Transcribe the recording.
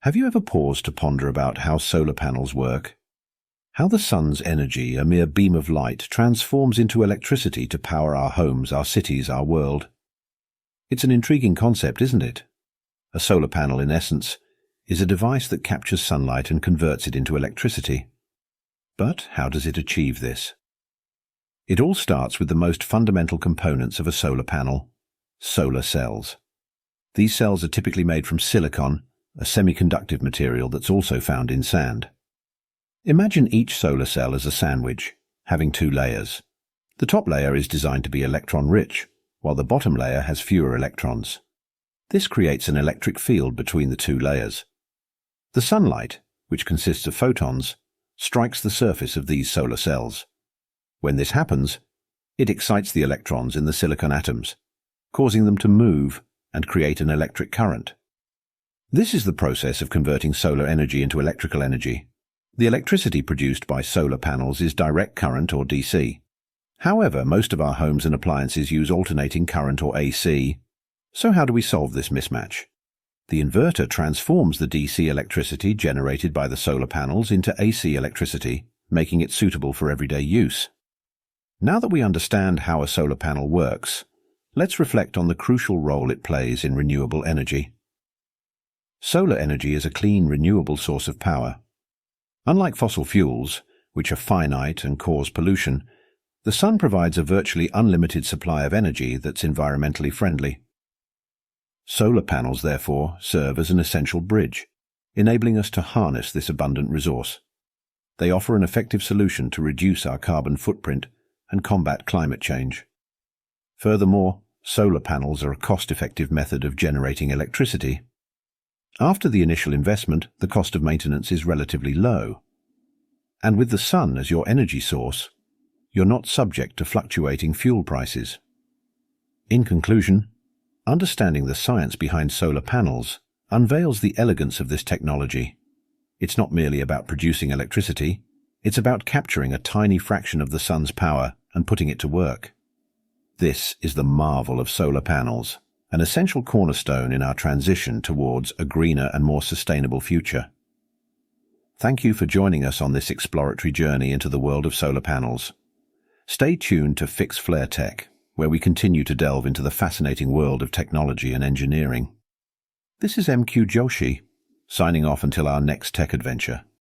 Have you ever paused to ponder about how solar panels work? How the sun's energy, a mere beam of light, transforms into electricity to power our homes, our cities, our world? It's an intriguing concept, isn't it? A solar panel, in essence, is a device that captures sunlight and converts it into electricity. But how does it achieve this? It all starts with the most fundamental components of a solar panel: solar cells. These cells are typically made from silicon, a semiconductive material that's also found in sand. Imagine each solar cell as a sandwich, having two layers. The top layer is designed to be electron-rich, while the bottom layer has fewer electrons. This creates an electric field between the two layers. The sunlight, which consists of photons, strikes the surface of these solar cells. When this happens, it excites the electrons in the silicon atoms, causing them to move and create an electric current. This is the process of converting solar energy into electrical energy. The electricity produced by solar panels is direct current or DC. However, most of our homes and appliances use alternating current or AC. So how do we solve this mismatch? The inverter transforms the DC electricity generated by the solar panels into AC electricity, making it suitable for everyday use. Now that we understand how a solar panel works, let's reflect on the crucial role it plays in renewable energy. Solar energy is a clean, renewable source of power. Unlike fossil fuels, which are finite and cause pollution, the sun provides a virtually unlimited supply of energy that's environmentally friendly. Solar panels, therefore, serve as an essential bridge, enabling us to harness this abundant resource. They offer an effective solution to reduce our carbon footprint and combat climate change. Furthermore, solar panels are a cost-effective method of generating electricity. After the initial investment, the cost of maintenance is relatively low. And with the sun as your energy source, you're not subject to fluctuating fuel prices. In conclusion, understanding the science behind solar panels unveils the elegance of this technology. It's not merely about producing electricity, it's about capturing a tiny fraction of the sun's power and putting it to work. This is the marvel of solar panels, an essential cornerstone in our transition towards a greener and more sustainable future. Thank you for joining us on this exploratory journey into the world of solar panels. Stay tuned to Fix Flare Tech, where we continue to delve into the fascinating world of technology and engineering. This is MQ Joshi, signing off until our next tech adventure.